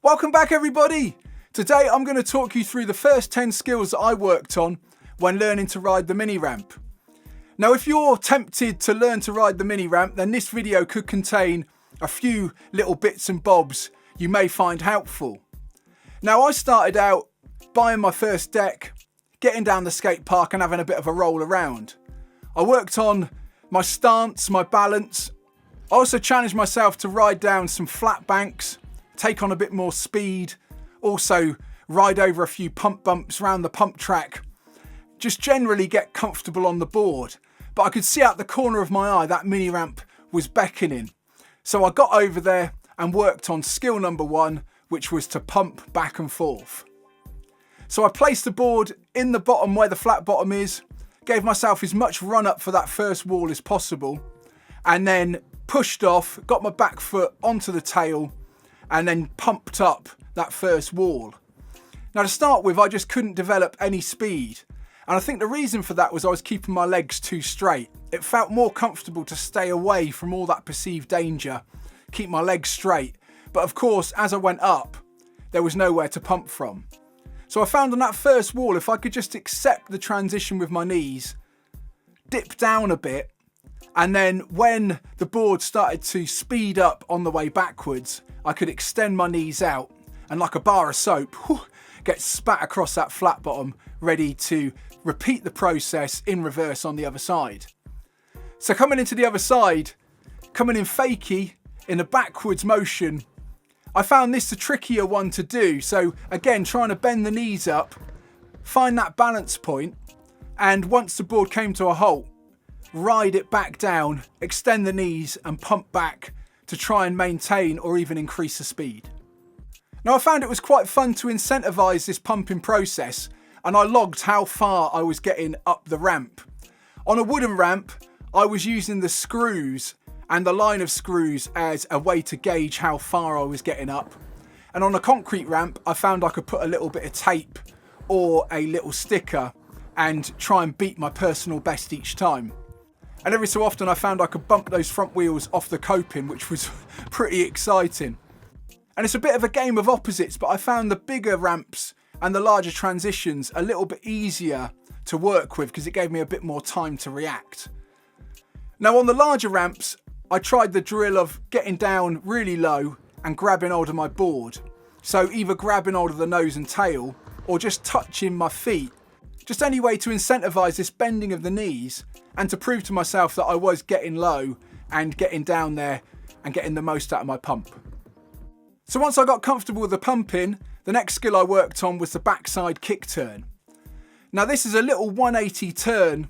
Welcome back everybody! Today I'm going to talk you through the first 10 skills that I worked on when learning to ride the mini ramp. Now if you're tempted to learn to ride the mini ramp, then this video could contain a few little bits and bobs you may find helpful. Now I started out buying my first deck, getting down the skate park and having a bit of a roll around. I worked on my stance, my balance. I also challenged myself to ride down some flat banks, take on a bit more speed, also ride over a few pump bumps around the pump track, just generally get comfortable on the board. But I could see out the corner of my eye that mini ramp was beckoning. So I got over there and worked on skill number 1, which was to pump back and forth. So I placed the board in the bottom where the flat bottom is, gave myself as much run up for that first wall as possible, and then pushed off, got my back foot onto the tail, and then pumped up that first wall. Now to start with, I just couldn't develop any speed. And I think the reason for that was I was keeping my legs too straight. It felt more comfortable to stay away from all that perceived danger, keep my legs straight. But of course, as I went up, there was nowhere to pump from. So I found on that first wall, if I could just accept the transition with my knees, dip down a bit, and then when the board started to speed up on the way backwards, I could extend my knees out and like a bar of soap, get spat across that flat bottom, ready to repeat the process in reverse on the other side. So coming into the other side, coming in Fakey, in a backwards motion, I found this the trickier one to do. So again, trying to bend the knees up, find that balance point, and once the board came to a halt, ride it back down, extend the knees and pump back to try and maintain or even increase the speed. Now I found it was quite fun to incentivize this pumping process, and I logged how far I was getting up the ramp. On a wooden ramp, I was using the screws and the line of screws as a way to gauge how far I was getting up. And on a concrete ramp, I found I could put a little bit of tape or a little sticker and try and beat my personal best each time. And every so often I found I could bump those front wheels off the coping, which was pretty exciting. And it's a bit of a game of opposites, but I found the bigger ramps and the larger transitions a little bit easier to work with because it gave me a bit more time to react. Now on the larger ramps, I tried the drill of getting down really low and grabbing hold of my board. So either grabbing hold of the nose and tail or just touching my feet. Just any way to incentivize this bending of the knees and to prove to myself that I was getting low and getting down there and getting the most out of my pump. So once I got comfortable with the pumping, the next skill I worked on was the backside kick turn. Now this is a little 180 turn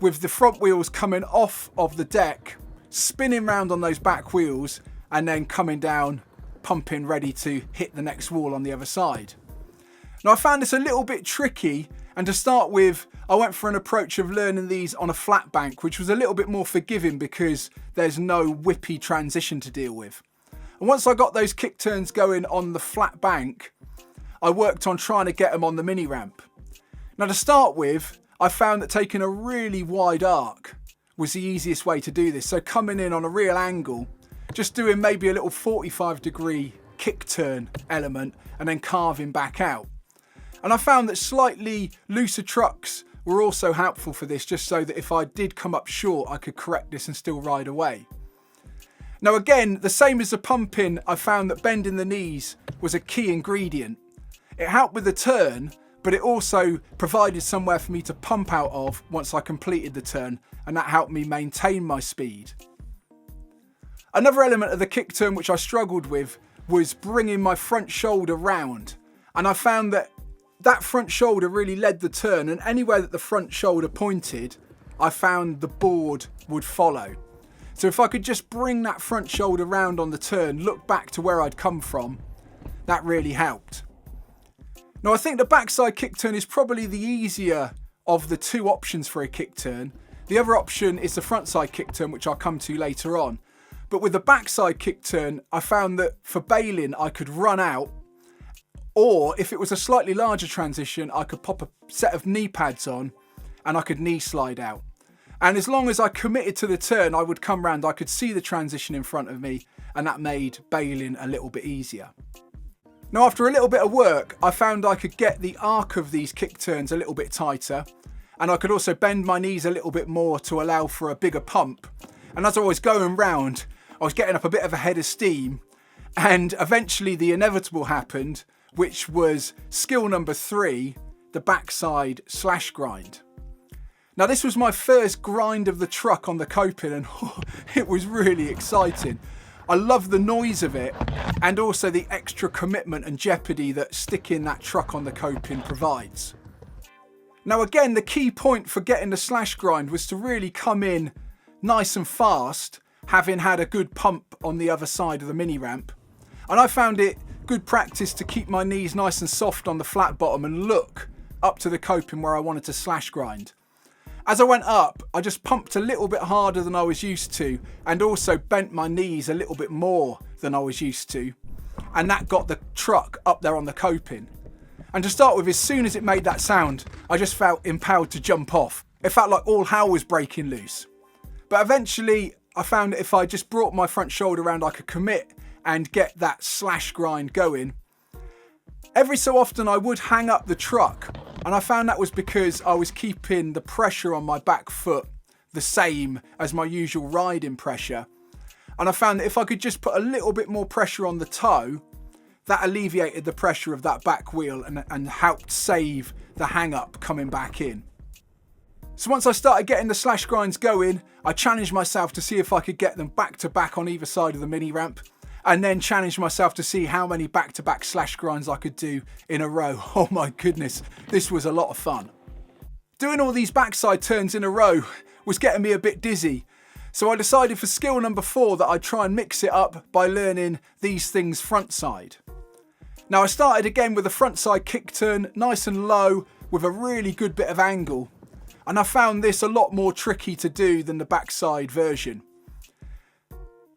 with the front wheels coming off of the deck, spinning round on those back wheels and then coming down, pumping ready to hit the next wall on the other side. Now I found this a little bit tricky, and to start with I went for an approach of learning these on a flat bank, which was a little bit more forgiving because there's no whippy transition to deal with. And once I got those kick turns going on the flat bank, I worked on trying to get them on the mini ramp. Now to start with, I found that taking a really wide arc was the easiest way to do this. So coming in on a real angle, just doing maybe a little 45-degree kick turn element and then carving back out. And I found that slightly looser trucks were also helpful for this, just so that if I did come up short, I could correct this and still ride away. Now again, the same as the pumping, I found that bending the knees was a key ingredient. It helped with the turn, but it also provided somewhere for me to pump out of once I completed the turn, and that helped me maintain my speed. Another element of the kick turn which I struggled with was bringing my front shoulder round, and I found that front shoulder really led the turn, and anywhere that the front shoulder pointed, I found the board would follow. So if I could just bring that front shoulder round on the turn, look back to where I'd come from, that really helped. Now I think the backside kick turn is probably the easier of the two options for a kick turn. The other option is the frontside kick turn, which I'll come to later on. But with the backside kick turn, I found that for bailing, I could run out, or if it was a slightly larger transition, I could pop a set of knee pads on and I could knee slide out. And as long as I committed to the turn, I would come round, I could see the transition in front of me, and that made bailing a little bit easier. Now after a little bit of work, I found I could get the arc of these kick turns a little bit tighter, and I could also bend my knees a little bit more to allow for a bigger pump. And as I was going round, I was getting up a bit of a head of steam, and eventually the inevitable happened, which was skill number 3, the backside slash grind. Now this was my first grind of the truck on the coping, and it was really exciting. I love the noise of it, and also the extra commitment and jeopardy that sticking that truck on the coping provides. Now again, the key point for getting the slash grind was to really come in nice and fast, having had a good pump on the other side of the mini ramp. And I found it good practice to keep my knees nice and soft on the flat bottom and look up to the coping where I wanted to slash grind. As I went up, I just pumped a little bit harder than I was used to, and also bent my knees a little bit more than I was used to. And that got the truck up there on the coping. And to start with, as soon as it made that sound, I just felt empowered to jump off. It felt like all hell was breaking loose. But eventually, I found that if I just brought my front shoulder around, I could commit and get that slash grind going. Every so often I would hang up the truck, and I found that was because I was keeping the pressure on my back foot the same as my usual riding pressure. And I found that if I could just put a little bit more pressure on the toe, that alleviated the pressure of that back wheel and helped save the hang up coming back in. So once I started getting the slash grinds going, I challenged myself to see if I could get them back to back on either side of the mini ramp, and then challenged myself to see how many back-to-back slash grinds I could do in a row. Oh my goodness, this was a lot of fun. Doing all these backside turns in a row was getting me a bit dizzy, so I decided for skill number 4 that I'd try and mix it up by learning these things frontside. Now I started again with a frontside kick turn, nice and low, with a really good bit of angle, and I found this a lot more tricky to do than the backside version.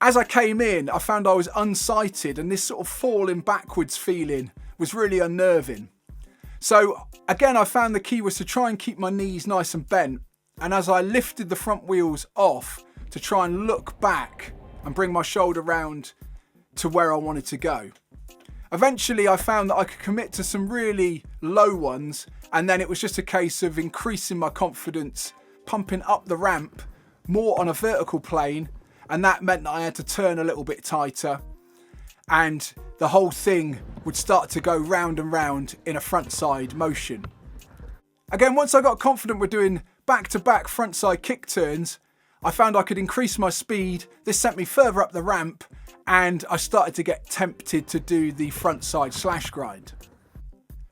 As I came in, I found I was unsighted, and this sort of falling backwards feeling was really unnerving. So again, I found the key was to try and keep my knees nice and bent, and as I lifted the front wheels off to try and look back and bring my shoulder round to where I wanted to go. Eventually I found that I could commit to some really low ones, and then it was just a case of increasing my confidence, pumping up the ramp more on a vertical plane, and that meant that I had to turn a little bit tighter, and the whole thing would start to go round and round in a frontside motion. Again, once I got confident with doing back-to-back frontside kick turns, I found I could increase my speed. This sent me further up the ramp, and I started to get tempted to do the frontside slash grind.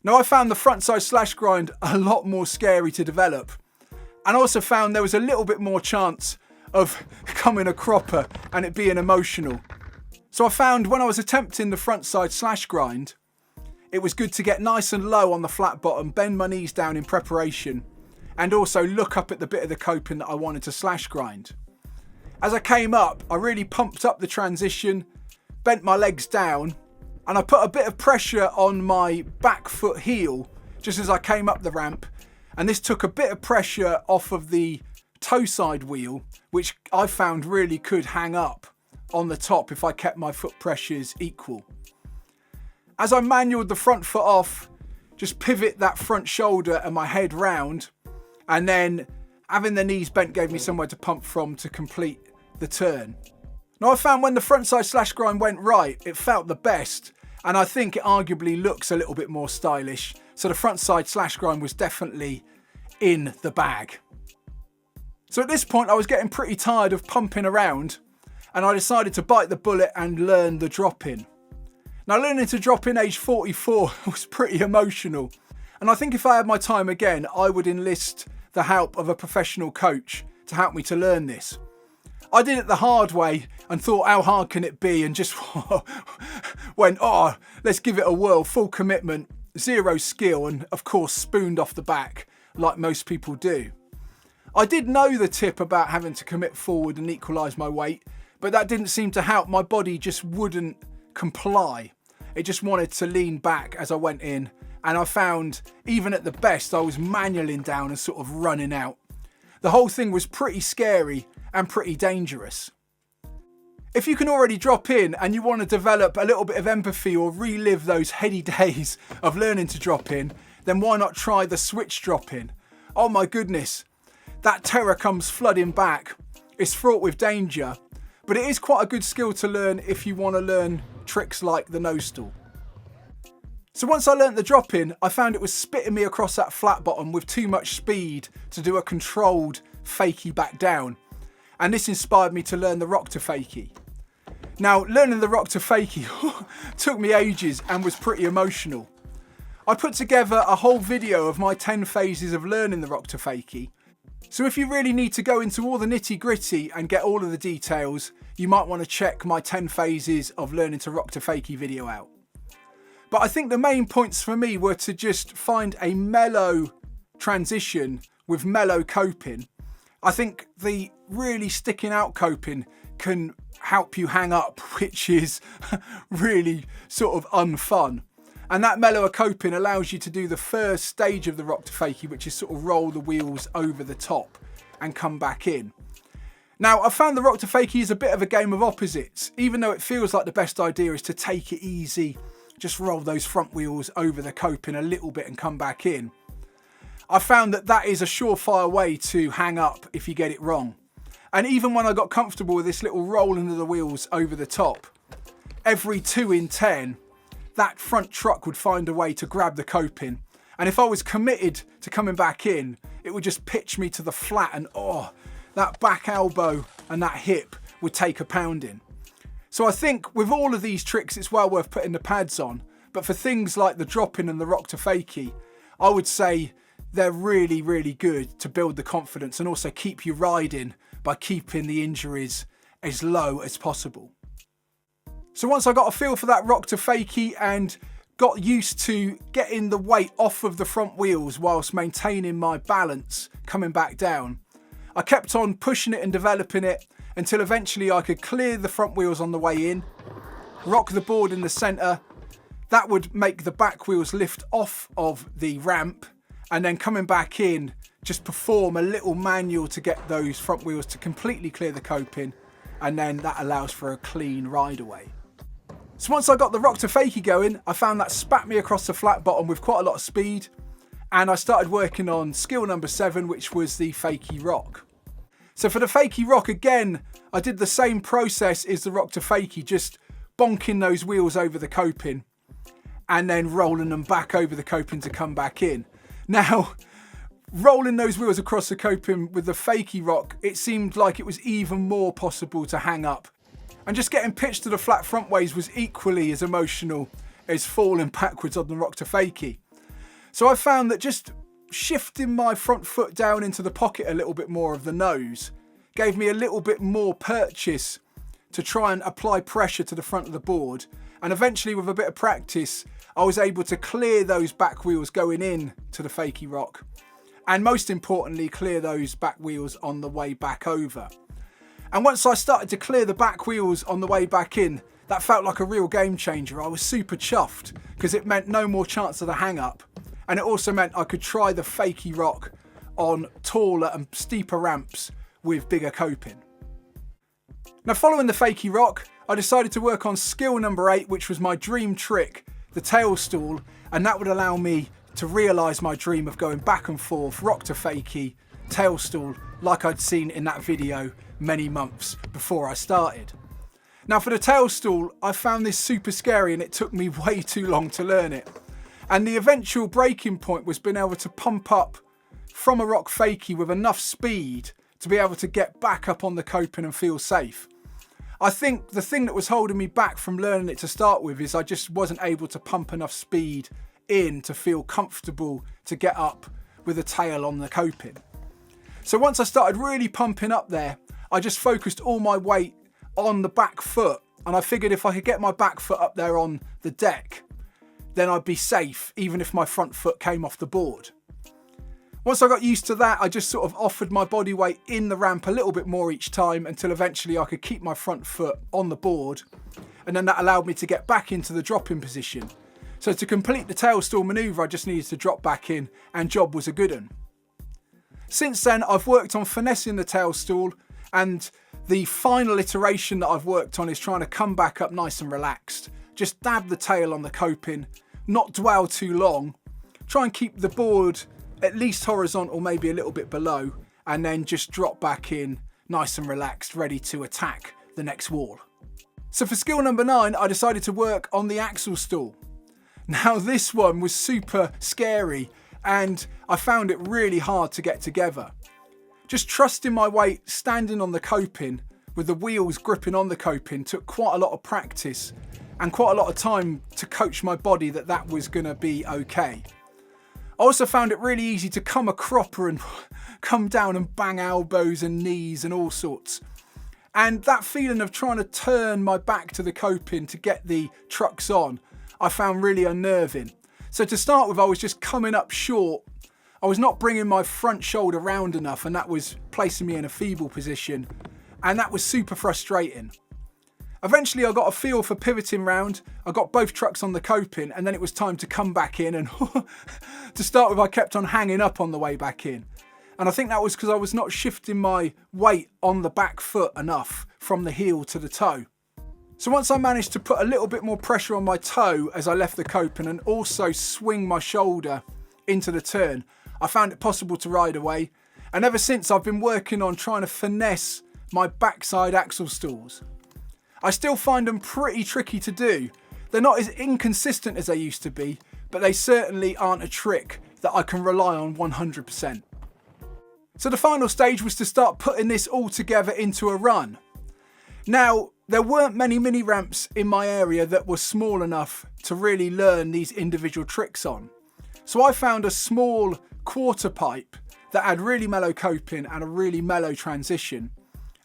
Now I found the frontside slash grind a lot more scary to develop, and also found there was a little bit more chance of coming a cropper and it being emotional. So I found when I was attempting the frontside slash grind, it was good to get nice and low on the flat bottom, bend my knees down in preparation, and also look up at the bit of the coping that I wanted to slash grind. As I came up, I really pumped up the transition, bent my legs down, and I put a bit of pressure on my back foot heel just as I came up the ramp, and this took a bit of pressure off of the toe side wheel, which I found really could hang up on the top if I kept my foot pressures equal. As I manualed the front foot off, just pivot that front shoulder and my head round, and then having the knees bent gave me somewhere to pump from to complete the turn. Now I found when the frontside slash grind went right, it felt the best, and I think it arguably looks a little bit more stylish, so the frontside slash grind was definitely in the bag. So at this point I was getting pretty tired of pumping around, and I decided to bite the bullet and learn the drop in. Now learning to drop in age 44 was pretty emotional, and I think if I had my time again I would enlist the help of a professional coach to help me to learn this. I did it the hard way and thought, how hard can it be, and just went, oh, let's give it a whirl, full commitment, zero skill, and of course spooned off the back like most people do. I did know the tip about having to commit forward and equalise my weight, but that didn't seem to help. My body just wouldn't comply. It just wanted to lean back as I went in, and I found even at the best I was manualing down and sort of running out. The whole thing was pretty scary and pretty dangerous. If you can already drop in and you want to develop a little bit of empathy or relive those heady days of learning to drop in, then why not try the switch drop in? Oh my goodness, that terror comes flooding back. It's fraught with danger, but it is quite a good skill to learn if you want to learn tricks like the nose stool. So once I learnt the drop in, I found it was spitting me across that flat bottom with too much speed to do a controlled Fakey back down. And this inspired me to learn the rock to Fakey. Now, learning the rock to Fakey took me ages and was pretty emotional. I put together a whole video of my 10 phases of learning the rock to Fakey. So if you really need to go into all the nitty gritty and get all of the details, you might want to check my 10 phases of learning to rock to Fakey video out. But I think the main points for me were to just find a mellow transition with mellow coping. I think the really sticking out coping can help you hang up, which is really sort of unfun. And that mellower coping allows you to do the first stage of the rock to Fakey, which is sort of roll the wheels over the top and come back in. Now, I found the rock to Fakey is a bit of a game of opposites. Even though it feels like the best idea is to take it easy, just roll those front wheels over the coping a little bit and come back in. I found that that is a surefire way to hang up if you get it wrong. And even when I got comfortable with this little rolling of the wheels over the top, every 2 in 10, that front truck would find a way to grab the coping. And if I was committed to coming back in, it would just pitch me to the flat and that back elbow and that hip would take a pounding. So I think with all of these tricks, it's well worth putting the pads on. But for things like the drop-in and the rock to Fakey, I would say they're really, really good to build the confidence and also keep you riding by keeping the injuries as low as possible. So once I got a feel for that rock to Fakey and got used to getting the weight off of the front wheels whilst maintaining my balance coming back down, I kept on pushing it and developing it until eventually I could clear the front wheels on the way in, rock the board in the centre. That would make the back wheels lift off of the ramp, and then coming back in, just perform a little manual to get those front wheels to completely clear the coping, and then that allows for a clean ride away. So once I got the rock to Fakey going, I found that spat me across the flat bottom with quite a lot of speed, and I started working on skill number 7, which was the Fakey rock. So for the Fakey rock, again, I did the same process as the rock to Fakey, just bonking those wheels over the coping and then rolling them back over the coping to come back in. Now, rolling those wheels across the coping with the Fakey rock, it seemed like it was even more possible to hang up. And just getting pitched to the flat front ways was equally as emotional as falling backwards on the rock to Fakey. So I found that just shifting my front foot down into the pocket a little bit more of the nose gave me a little bit more purchase to try and apply pressure to the front of the board. And eventually, with a bit of practice, I was able to clear those back wheels going in to the Fakey rock. And most importantly, clear those back wheels on the way back over. And once I started to clear the back wheels on the way back in, that felt like a real game changer. I was super chuffed because it meant no more chance of the hang up. And it also meant I could try the Fakey rock on taller and steeper ramps with bigger coping. Now, following the Fakey rock, I decided to work on skill number 8, which was my dream trick, the tail stool, and that would allow me to realise my dream of going back and forth, rock to Fakey, tail stool, like I'd seen in that video many months before I started. Now for the tail stool, I found this super scary and it took me way too long to learn it. And the eventual breaking point was being able to pump up from a rock Fakey with enough speed to be able to get back up on the coping and feel safe. I think the thing that was holding me back from learning it to start with is I just wasn't able to pump enough speed in to feel comfortable to get up with a tail on the coping. So once I started really pumping up there, I just focused all my weight on the back foot, and I figured if I could get my back foot up there on the deck, then I'd be safe even if my front foot came off the board. Once I got used to that, I just sort of offered my body weight in the ramp a little bit more each time until eventually I could keep my front foot on the board, and then that allowed me to get back into the drop-in position. So to complete the tail stool manoeuvre, I just needed to drop back in, and job was a good one. Since then, I've worked on finessing the tail stool, and the final iteration that I've worked on is trying to come back up nice and relaxed. Just dab the tail on the coping, not dwell too long, try and keep the board at least horizontal, maybe a little bit below, and then just drop back in nice and relaxed, ready to attack the next wall. So for skill number 9, I decided to work on the axle stool. Now this one was super scary and I found it really hard to get together. Just trusting my weight, standing on the coping with the wheels gripping on the coping took quite a lot of practice and quite a lot of time to coach my body that that was going to be okay. I also found it really easy to come a cropper and come down and bang elbows and knees and all sorts. And that feeling of trying to turn my back to the coping to get the trucks on, I found really unnerving. So to start with, I was just coming up short. I was not bringing my front shoulder round enough, and that was placing me in a feeble position. And that was super frustrating. Eventually I got a feel for pivoting round. I got both trucks on the coping, and then it was time to come back in. And to start with, I kept on hanging up on the way back in. And I think that was because I was not shifting my weight on the back foot enough from the heel to the toe. So once I managed to put a little bit more pressure on my toe as I left the coping and also swing my shoulder into the turn, I found it possible to ride away. And ever since, I've been working on trying to finesse my backside axle stools. I still find them pretty tricky to do. They're not as inconsistent as they used to be, but they certainly aren't a trick that I can rely on 100%. So the final stage was to start putting this all together into a run. Now, there weren't many mini ramps in my area that were small enough to really learn these individual tricks on. So I found a small quarter pipe that had really mellow coping and a really mellow transition.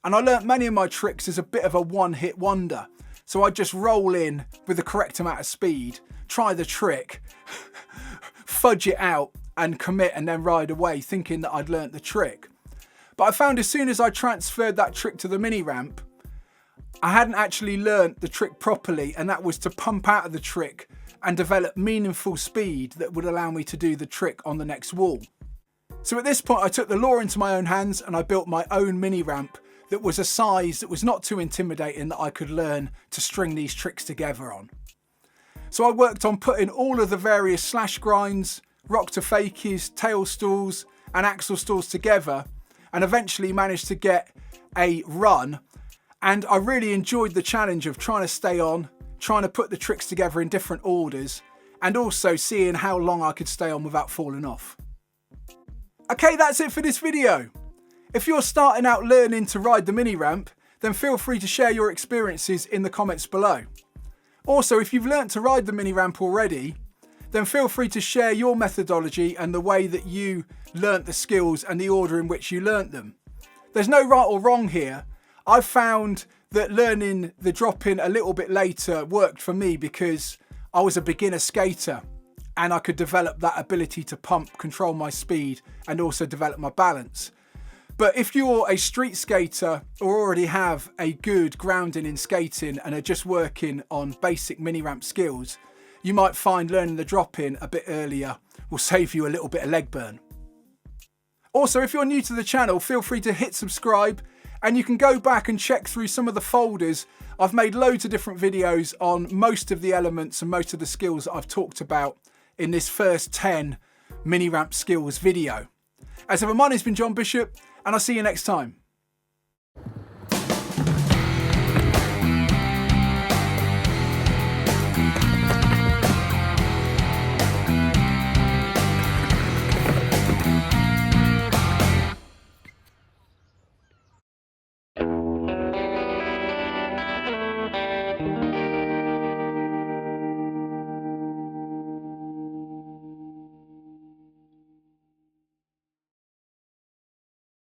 And I learnt many of my tricks as a bit of a one-hit wonder. So I'd just roll in with the correct amount of speed, try the trick, fudge it out and commit and then ride away thinking that I'd learnt the trick. But I found as soon as I transferred that trick to the mini ramp, I hadn't actually learnt the trick properly, and that was to pump out of the trick and develop meaningful speed that would allow me to do the trick on the next wall. So at this point I took the law into my own hands and I built my own mini ramp that was a size that was not too intimidating that I could learn to string these tricks together on. So I worked on putting all of the various slash grinds, rock to fakies, tail stools and axle stools together, and eventually managed to get a run. And I really enjoyed the challenge of trying to stay on, trying to put the tricks together in different orders, and also seeing how long I could stay on without falling off. Okay, that's it for this video. If you're starting out learning to ride the mini ramp, then feel free to share your experiences in the comments below. Also, if you've learnt to ride the mini ramp already, then feel free to share your methodology and the way that you learnt the skills and the order in which you learnt them. There's no right or wrong here. I've found that learning the drop-in a little bit later worked for me because I was a beginner skater and I could develop that ability to pump, control my speed and also develop my balance. But if you're a street skater or already have a good grounding in skating and are just working on basic mini ramp skills, you might find learning the drop-in a bit earlier will save you a little bit of leg burn. Also, if you're new to the channel, feel free to hit subscribe and you can go back and check through some of the folders. I've made loads of different videos on most of the elements and most of the skills that I've talked about in this first 10 mini ramp skills video. As ever, my name's been John Bishop, and I'll see you next time.